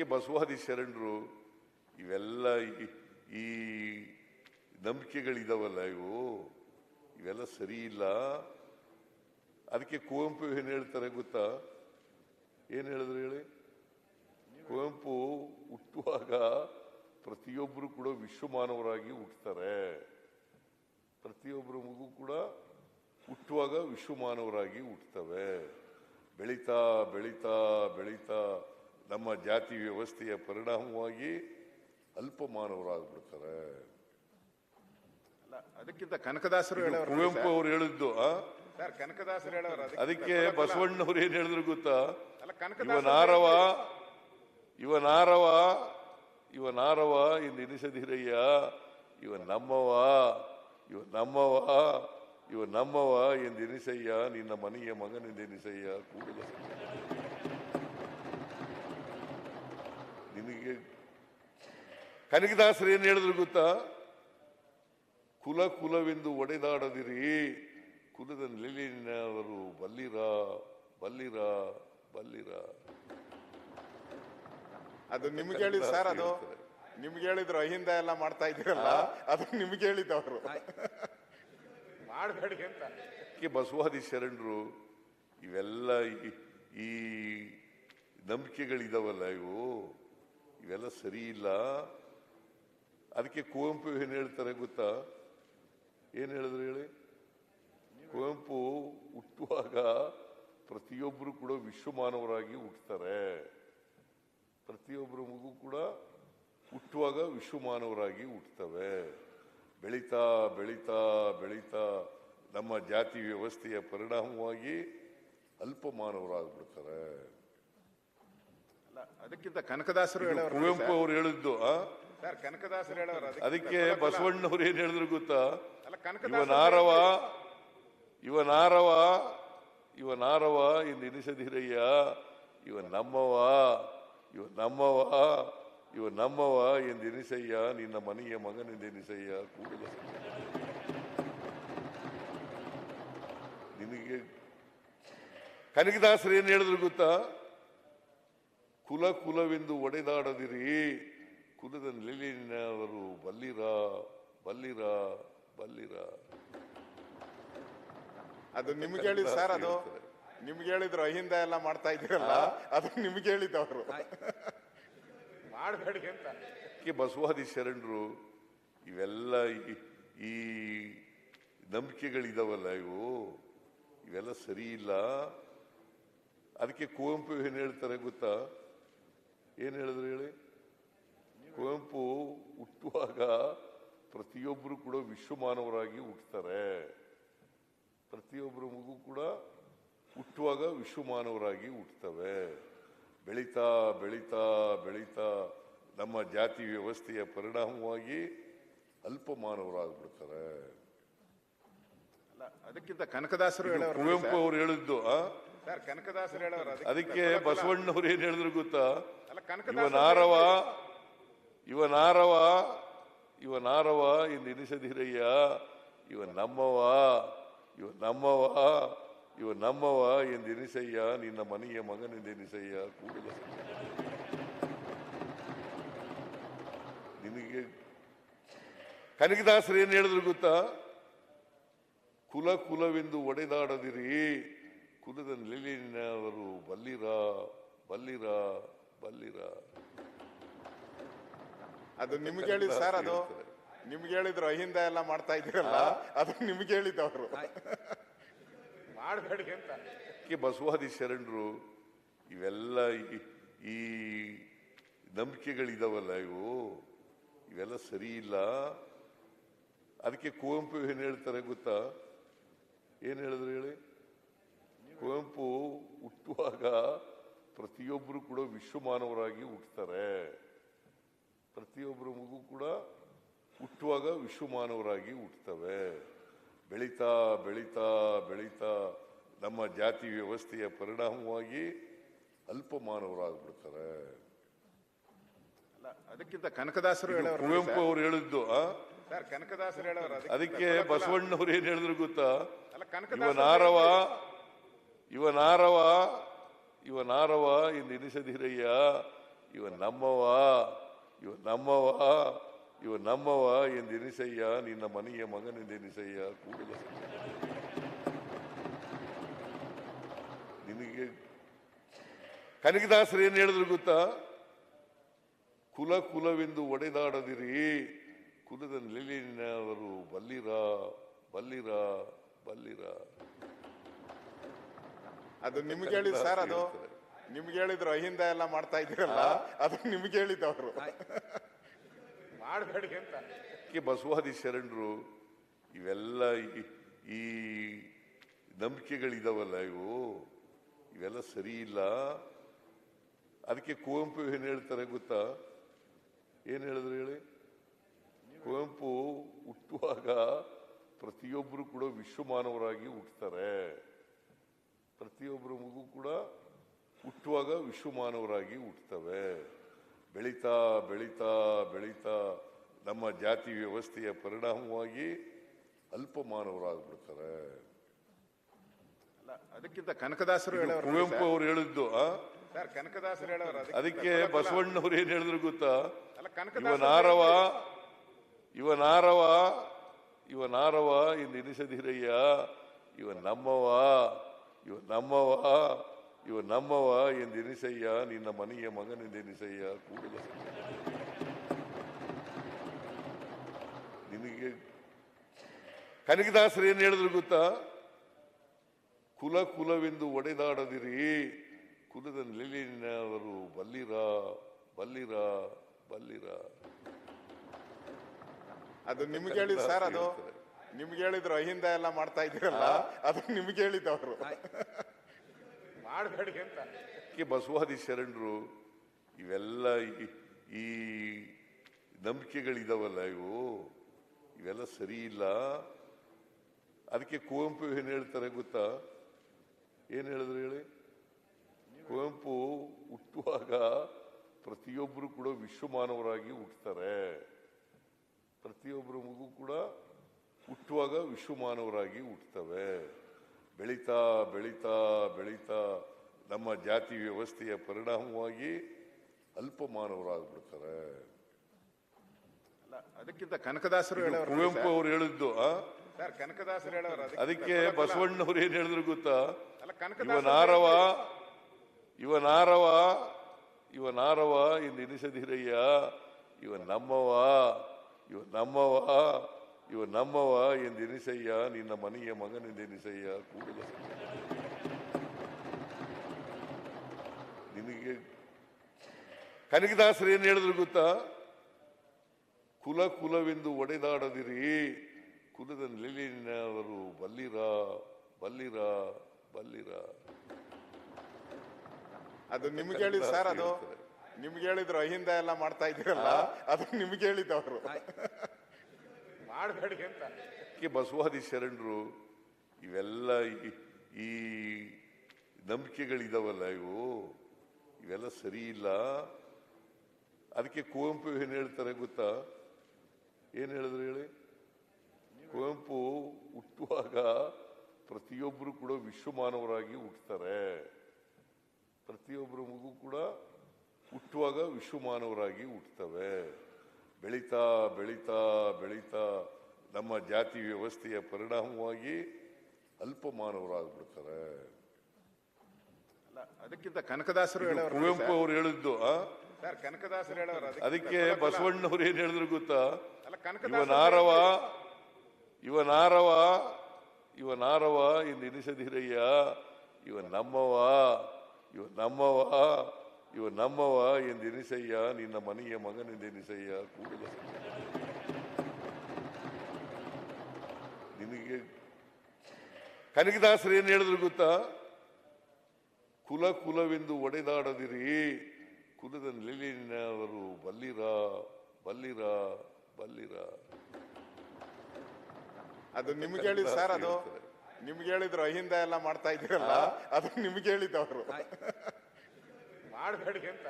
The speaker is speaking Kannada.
ಅದಕ್ಕೆ ಬಸವಾದಿ ಶರಣರು ಇವೆಲ್ಲ ಈ ನಂಬಿಕೆಗಳಿದಾವಲ್ಲ ಇವೆಲ್ಲ ಸರಿ ಇಲ್ಲ. ಅದಕ್ಕೆ ಕುವೆಂಪು ಏನ್ ಹೇಳ್ತಾರೆ ಗೊತ್ತಾ? ಏನ್ ಹೇಳಿದ್ರು ಹೇಳಿ? ಕುವೆಂಪು ಹುಟ್ಟುವಾಗ ಪ್ರತಿಯೊಬ್ಬರು ಕೂಡ ವಿಶ್ವಮಾನವರಾಗಿ ಹುಟ್ಟುತ್ತಾರೆ. ಪ್ರತಿಯೊಬ್ಬರ ಮಗು ಕೂಡ ಹುಟ್ಟುವಾಗ ವಿಶ್ವಮಾನವರಾಗಿ ಹುಟ್ಟುತ್ತವೆ. ಬೆಳೀತಾ ಬೆಳೀತಾ ಬೆಳೀತಾ ನಮ್ಮ ಜಾತಿ ವ್ಯವಸ್ಥೆಯ ಪರಿಣಾಮವಾಗಿ ಅಲ್ಪಮಾನವರಾಗ್ಬಿಡ್ತಾರೆ. ಅದಕ್ಕಿಂತ ಕನಕದಾಸರು ಕುವೆಂಪು ಅವರು ಹೇಳಿದ್ದು ಕನಕದಾಸರು ಹೇಳೋರು. ಅದಕ್ಕೆ ಬಸವಣ್ಣವ್ರು ಏನ್ ಹೇಳಿದ್ರು ಗೊತ್ತಾ? ಇವನಾರವ ಎಂದೆನಿಸದಿರಯ್ಯ, ಇವ ನಮ್ಮವ ಎಂದೆನಿಸಯ್ಯ, ನಿನ್ನ ಮನೆಯ ಮಗನೆಂದೆನಿಸಯ್ಯ ಕೂಡಲ ನಿನಗೆ. ಕನಕದಾಸರು ಏನ್ ಹೇಳಿದ್ರು ಗೊತ್ತಾ? ಕುಲವೆಂದು ಒಡೆದಾಡದಿರಿ, ಕುಲದ ನೆಲೆಯವರು ಬಲ್ಲಿರ ಬಲ್ಲಿರ ಬಲ್ಲಿರ. ಅದು ನಿಮ್ಗೆ ಹೇಳಿದ್ ಸರ್, ಅದು ನಿಮ್ಗೆ ಹೇಳಿದ್ರು ಅಹಿಂದ ಎಲ್ಲ ಮಾಡ್ತಾ ಇದ್ದೀರಲ್ಲ, ಅದು ನಿಮ್ಗೆ ಹೇಳಿದವರು ಮಾಡಬೇಡಿ ಅಂತ. ಬಸವಾದಿ ಶರಣರು ಇವೆಲ್ಲ ಈ ನಂಬಿಕೆಗಳಿದಾವಲ್ಲ ಇವೆಲ್ಲ ಸರಿ ಇಲ್ಲ. ಅದಕ್ಕೆ ಕುವೆಂಪು ಏನ್ ಹೇಳ್ತಾರೆ ಗೊತ್ತಾ? ಏನ್ ಹೇಳಿದ್ರು ಹೇಳಿ? ಕುವೆಂಪು ಹುಟ್ಟುವಾಗ ಪ್ರತಿಯೊಬ್ಬರು ಕೂಡ ವಿಶ್ವಮಾನವರಾಗಿ ಹುಟ್ಟುತ್ತಾರೆ. ಪ್ರತಿಯೊಬ್ಬರ ಮಗು ಕೂಡ ಹುಟ್ಟುವಾಗ ವಿಶ್ವಮಾನವರಾಗಿ ಹುಟ್ಟುತ್ತವೆ. ಬೆಳೀತಾ ಬೆಳೀತಾ ಬೆಳೀತಾ ನಮ್ಮ ಜಾತಿ ವ್ಯವಸ್ಥೆಯ ಪರಿಣಾಮವಾಗಿ ಅಲ್ಪಮಾನವರಾಗ್ಬಿಡ್ತಾರೆ. ಅದಕ್ಕಿಂತ ಕನಕದಾಸರು ಕುವೆಂಪು ಅವರು ಹೇಳಿದ್ದು ಕನಕದಾಸರು ಹೇಳೋರು. ಅದಕ್ಕೆ ಬಸವಣ್ಣವ್ರು ಏನ್ ಹೇಳಿದ್ರು ಗೊತ್ತಾ? ಇವನಾರವ ಎಂದೆನಿಸದಿರಯ್ಯ, ಇವ ನಮ್ಮವ ಎಂದೆನಿಸಯ್ಯ, ನಿನ್ನ ಮನೆಯ ಮಗನೆಂದೆನಿಸಯ್ಯ ಕೂಡಲ ನಿನಗೆ. ಕನಕದಾಸರು ಏನ್ ಹೇಳಿದ್ರು ಗೊತ್ತಾ? ಕುಲವೆಂದು ಒಡೆದಾಡದಿರಿ, ಕುಲದ ನೆಲೆಯವರು ಬಲ್ಲಿರ ಬಲ್ಲಿರ ಬಲ್ಲಿರ. ಅದು ನಿಮ್ಗೆ ಹೇಳಿದ್ ಸರ್, ಅದು ನಿಮ್ಗೆ ಹೇಳಿದ್ರು ಅಹಿಂದ ಎಲ್ಲ ಮಾಡ್ತಾ ಇದ್ದೀರಲ್ಲ, ಅದು ನಿಮ್ಗೆ ಹೇಳಿದವರು ಮಾಡಬೇಡಿ ಅಂತ. ಬಸವಾದಿ ಶರಣರು ಇವೆಲ್ಲ ಈ ನಂಬಿಕೆಗಳಿದಾವಲ್ಲ ಇವೆಲ್ಲ ಸರಿ ಇಲ್ಲ. ಅದಕ್ಕೆ ಕುವೆಂಪು ಏನ್ ಹೇಳ್ತಾರೆ ಗೊತ್ತಾ? ಏನ್ ಹೇಳಿದ್ರು ಹೇಳಿ? ಕುವೆಂಪು ಹುಟ್ಟುವಾಗ ಪ್ರತಿಯೊಬ್ಬರು ಕೂಡ ವಿಶ್ವಮಾನವರಾಗಿ ಹುಟ್ಟುತ್ತಾರೆ. ಪ್ರತಿಯೊಬ್ಬರ ಮಗು ಕೂಡ ಹುಟ್ಟುವಾಗ ವಿಶ್ವಮಾನವರಾಗಿ ಹುಟ್ಟುತ್ತವೆ. ಬೆಳೀತಾ ಬೆಳೀತಾ ಬೆಳೀತಾ ನಮ್ಮ ಜಾತಿ ವ್ಯವಸ್ಥೆಯ ಪರಿಣಾಮವಾಗಿ ಅಲ್ಪಮಾನವರಾಗ್ಬಿಡ್ತಾರೆ. ಅದಕ್ಕಿಂತ ಕನಕದಾಸರು ಕುವೆಂಪು ಅವರು ಹೇಳಿದ್ದು ಕನಕದಾಸರು ಹೇಳೋರು. ಅದಕ್ಕೆ ಬಸವಣ್ಣವ್ರು ಏನ್ ಹೇಳಿದ್ರು ಗೊತ್ತಾ? ಇವನಾರವ ಎಂದೆನಿಸದಿರಯ್ಯ, ಇವ ನಮ್ಮವ ಎಂದೆನಿಸಯ್ಯ, ನಿನ್ನ ಮನೆಯ ಮಗನೆಂದೆನಿಸಯ್ಯ ಕೂಡಲ ನಿನಗೆ. ಕನಕದಾಸರು ಏನ್ ಹೇಳಿದ್ರು ಗೊತ್ತಾ? ಕುಲವೆಂದು ಒಡೆದಾಡದಿರಿ, ಕುಲದ ನೆಲೆಯವರು ಬಲ್ಲಿರ ಬಲ್ಲಿರ ಬಲ್ಲಿರ. ಅದು ನಿಮ್ಗೆ ಹೇಳಿದ್ ಸರ್, ಅದು ನಿಮ್ಗೆ ಹೇಳಿದ್ರು ಅಹಿಂದ ಎಲ್ಲ ಮಾಡ್ತಾ ಇದ್ದೀರಲ್ಲ, ಅದು ನಿಮ್ಗೆ ಹೇಳಿದವರು ಮಾಡಬೇಡಿ ಅಂತ. ಬಸವಾದಿ ಶರಣರು ಇವೆಲ್ಲ ಈ ನಂಬಿಕೆಗಳಿದಾವಲ್ಲ ಇವೆಲ್ಲ ಸರಿ ಇಲ್ಲ. ಅದಕ್ಕೆ ಕುವೆಂಪು ಏನ್ ಹೇಳ್ತಾರೆ ಗೊತ್ತಾ? ಏನ್ ಹೇಳಿದ್ರು ಹೇಳಿ? ಕುವೆಂಪು ಹುಟ್ಟುವಾಗ ಪ್ರತಿಯೊಬ್ಬರು ಕೂಡ ವಿಶ್ವಮಾನವರಾಗಿ ಹುಟ್ಟುತ್ತಾರೆ. ಪ್ರತಿಯೊಬ್ಬರ ಮಗು ಕೂಡ ಹುಟ್ಟುವಾಗ ವಿಶ್ವಮಾನವರಾಗಿ ಹುಟ್ಟುತ್ತವೆ. ಬೆಳೀತಾ ಬೆಳೀತಾ ಬೆಳೀತಾ ನಮ್ಮ ಜಾತಿ ವ್ಯವಸ್ಥೆಯ ಪರಿಣಾಮವಾಗಿ ಅಲ್ಪಮಾನವರಾಗ್ಬಿಡ್ತಾರೆ. ಅದಕ್ಕಿಂತ ಕನಕದಾಸರು ಕುವೆಂಪು ಅವರು ಹೇಳಿದ್ದು ಕನಕದಾಸರು ಹೇಳೋರು. ಅದಕ್ಕೆ ಬಸವಣ್ಣವ್ರು ಏನ್ ಹೇಳಿದ್ರು ಗೊತ್ತಾ? ಇವನಾರವ ಎಂದೆನಿಸದಿರಯ್ಯ, ಇವ ನಮ್ಮವ ಇವ ನಮ್ಮವ ಇವ ನಮ್ಮವ ಎಂದೆನಿಸಯ್ಯ ನಿನ್ನ ಮನೆಯ ಮಗನೆಂದೆನಿಸಯ್ಯ ಕೂಡಲ ನಿನಗೆ ಕನಕದಾಸರು ಏನ್ ಹೇಳಿದ್ರು ಗೊತ್ತಾ? ಕುಲ ಕುಲವೆಂದು ಒಡೆದಾಡದಿರಿ, ಕುಲದ ನೆಲೆಯವರು ಬಲ್ಲಿರ ಬಲ್ಲಿರ ಬಲ್ಲಿರ. ಅದು ನಿಮ್ಗೆ ಹೇಳಿದ್ ಸರ್, ಅದು ನಿಮ್ಗೆ ಹೇಳಿದ್ರು ಅಹಿಂದ ಎಲ್ಲ ಮಾಡ್ತಾ ಇದ್ದೀರಲ್ಲ, ಅದು ನಿಮ್ಗೆ ಹೇಳಿದ್ದವರು ಮಾಡಬೇಡಿ ಅಂತ. ಬಸವಾದಿ ಶರಣರು ಇವೆಲ್ಲ ಈ ನಂಬಿಕೆಗಳಿದಾವಲ್ಲ ಇವೆಲ್ಲ ಸರಿ ಇಲ್ಲ. ಅದಕ್ಕೆ ಕುವೆಂಪು ಏನ್ ಹೇಳ್ತಾರೆ ಗೊತ್ತಾ? ಏನ್ ಹೇಳಿದ್ರು ಹೇಳಿ? ಕುವೆಂಪು ಹುಟ್ಟುವಾಗ ಪ್ರತಿಯೊಬ್ಬರು ಕೂಡ ವಿಶ್ವಮಾನವರಾಗಿ ಹುಟ್ಟುತ್ತಾರೆ. ಪ್ರತಿಯೊಬ್ಬರ ಮಗು ಕೂಡ ಹುಟ್ಟುವಾಗ ವಿಶ್ವಮಾನವರಾಗಿ ಹುಟ್ಟುತ್ತವೆ. ಬೆಳೀತಾ ಬೆಳೀತಾ ಬೆಳೀತಾ ನಮ್ಮ ಜಾತಿ ವ್ಯವಸ್ಥೆಯ ಪರಿಣಾಮವಾಗಿ ಅಲ್ಪಮಾನವರಾಗ್ಬಿಡ್ತಾರೆ. ಅದಕ್ಕಿಂತ ಕನಕದಾಸರು ಹೇಳೋರು, ಕುವೆಂಪು ಅವ್ರು ಹೇಳಿದ್ದು ಸರ್, ಕನಕದಾಸರು ಹೇಳೋರು. ಅದಕ್ಕೆ ಬಸವಣ್ಣವ್ರು ಏನ್ ಹೇಳಿದ್ರು ಗೊತ್ತಾ? ಕನಕದಾಸರು ಇವನಾರವ ಎಂದೆನಿಸದಿರಯ್ಯ, ಇವ ನಮ್ಮವ ಇವ ನಮ್ಮವ ಇವ ನಮ್ಮವ ಎಂದೆನಿಸಯ್ಯ ನಿನ್ನ ಮನೆಯ ಮಗನೆಂದೆನಿಸಯ್ಯ ಕೂಡಲ ನಿನಗೆ ಕನಕದಾಸರು ಏನ್ ಹೇಳಿದ್ರು ಗೊತ್ತಾ? ಕುಲ ಕುಲವೆಂದು ಒಡೆದಾಡದಿರಿ, ಕುಲದ ನೆಲೆಯವರು ಬಲ್ಲಿರ ಬಲ್ಲಿರ ಬಲ್ಲಿರ. ಅದು ನಿಮ್ಗೆ ಹೇಳಿದ್ ಸರ್, ಅದು ನಿಮ್ಗೆ ಹೇಳಿದ್ರು ಅಹಿಂದ ಎಲ್ಲ ಮಾಡ್ತಾ ಇದ್ದೀರಲ್ಲ, ಅದು ನಿಮ್ಗೆ ಹೇಳಿದ್ದವರು ಮಾಡಬೇಡಿ ಅಂತ. ಬಸವಾದಿ ಶರಣರು ಇವೆಲ್ಲ ಈ ನಂಬಿಕೆಗಳಿದಾವಲ್ಲ ಇವೆಲ್ಲ ಸರಿ ಇಲ್ಲ. ಅದಕ್ಕೆ ಕುವೆಂಪು ಏನ್ ಹೇಳ್ತಾರೆ ಗೊತ್ತಾ? ಏನ್ ಹೇಳಿದ್ರು ಹೇಳಿ? ಕುವೆಂಪು ಹುಟ್ಟುವಾಗ ಪ್ರತಿಯೊಬ್ಬರು ಕೂಡ ವಿಶ್ವಮಾನವರಾಗಿ ಹುಟ್ಟುತ್ತಾರೆ. ಪ್ರತಿಯೊಬ್ಬರ ಮಗು ಕೂಡ ಹುಟ್ಟುವಾಗ ವಿಶ್ವಮಾನವರಾಗಿ ಹುಟ್ಟುತ್ತವೆ. ಬೆಳೀತಾ ಬೆಳೀತಾ ಬೆಳೀತಾ ನಮ್ಮ ಜಾತಿ ವ್ಯವಸ್ಥೆಯ ಪರಿಣಾಮವಾಗಿ ಅಲ್ಪಮಾನವರಾಗ್ಬಿಡ್ತಾರೆ. ಅದಕ್ಕಿಂತ ಕನಕದಾಸರು ಹೇಳೋರು, ಕುವೆಂಪು ಅವ್ರು ಹೇಳಿದ್ದು ಸರ್, ಕನಕದಾಸರು ಹೇಳೋರು. ಅದಕ್ಕೆ ಬಸವಣ್ಣವ್ರು ಏನ್ ಹೇಳಿದ್ರು ಗೊತ್ತಾ? ಕನಕದಾಸರು ಇವನಾರವ ಎಂದೆನಿಸದಿರಯ್ಯ, ಇವ ನಮ್ಮವ ಇವ ನಮ್ಮವ ಇವ ನಮ್ಮವ ಎಂದೆನಿಸಯ್ಯ ನಿನ್ನ ಮನೆಯ ಮಗನೆಂದೆನಿಸಯ್ಯ ಕೂಡಲ ನಿನಗೆ ಕನಕದಾಸರು ಏನ್ ಹೇಳಿದ್ರು ಗೊತ್ತಾ? ಕುಲ ಕುಲವೆಂದು ಒಡೆದಾಡದಿರಿ, ಕುಲದ ನೆಲೆಯವರು ಬಲ್ಲಿರ ಬಲ್ಲಿರ ಬಲ್ಲಿರ. ಅದು ನಿಮ್ಗೆ ಹೇಳಿದ್ ಸರ್, ಅದು ನಿಮ್ಗೆ ಹೇಳಿದ್ರು ಅಹಿಂದ ಎಲ್ಲ ಮಾಡ್ತಾ ಇದ್ದೀರಲ್ಲ, ಅದು ನಿಮ್ಗೆ ಹೇಳಿದ್ದವರು ಮಾಡಬೇಡಿ ಅಂತ. ಬಸವಾದಿ ಶರಣರು ಇವೆಲ್ಲ ಈ ನಂಬಿಕೆಗಳಿದಾವಲ್ಲ ಇವೆಲ್ಲ ಸರಿ ಇಲ್ಲ. ಅದಕ್ಕೆ ಕುವೆಂಪು ಏನ್ ಹೇಳ್ತಾರೆ ಗೊತ್ತಾ? ಏನ್ ಹೇಳಿದ್ರು ಹೇಳಿ? ಕುವೆಂಪು ಹುಟ್ಟುವಾಗ ಪ್ರತಿಯೊಬ್ಬರು ಕೂಡ ವಿಶ್ವಮಾನವರಾಗಿ ಹುಟ್ಟುತ್ತಾರೆ. ಪ್ರತಿಯೊಬ್ಬರ ಮಗು ಕೂಡ ಹುಟ್ಟುವಾಗ ವಿಶ್ವಮಾನವರಾಗಿ ಹುಟ್ಟುತ್ತವೆ. ಬೆಳೀತಾ ಬೆಳೀತಾ ಬೆಳೀತಾ ನಮ್ಮ ಜಾತಿ ವ್ಯವಸ್ಥೆಯ ಪರಿಣಾಮವಾಗಿ ಅಲ್ಪಮಾನವರಾಗ್ಬಿಡ್ತಾರೆ. ಅದಕ್ಕಿಂತ ಕನಕದಾಸರು ಹೇಳೋರು, ಕುವೆಂಪು ಅವ್ರು ಹೇಳಿದ್ದು ಸರ್, ಕನಕದಾಸರು ಹೇಳೋರು. ಅದಕ್ಕೆ ಬಸವಣ್ಣವ್ರು ಏನ್ ಹೇಳಿದ್ರು ಗೊತ್ತಾ? ಇವನಾರವ ಎಂದೆನಿಸದಿರಯ್ಯ, ಇವ ನಮ್ಮವ ಇವ ನಮ್ಮವ ಇವ ನಮ್ಮವ ಎಂದೆನಿಸಯ್ಯ ನಿನ್ನ ಮನೆಯ ಮಗನೆಂದೆನಿಸಯ್ಯ ಕೂಡಲ ನಿನಗೆ ಕನಕದಾಸರು ಏನ್ ಹೇಳಿದ್ರು ಗೊತ್ತಾ? ಕುಲ ಕುಲವೆಂದು ಒಡೆದಾಡದಿರಿ, ಕುಲದ ನೆಲೆಯವರು ಬಲ್ಲಿರ ಬಲ್ಲಿರ ಬಲ್ಲಿರ. ಅದು ನಿಮ್ಗೆ ಹೇಳಿದ್ ಸರ್, ಅದು ನಿಮ್ಗೆ ಹೇಳಿದ್ರು ಅಹಿಂದ ಎಲ್ಲ ಮಾಡ್ತಾ ಇದ್ದೀರಲ್ಲ, ಅದು ನಿಮ್ಗೆ ಹೇಳಿದ್ದವರು ಮಾಡಬೇಡಿ ಅಂತ.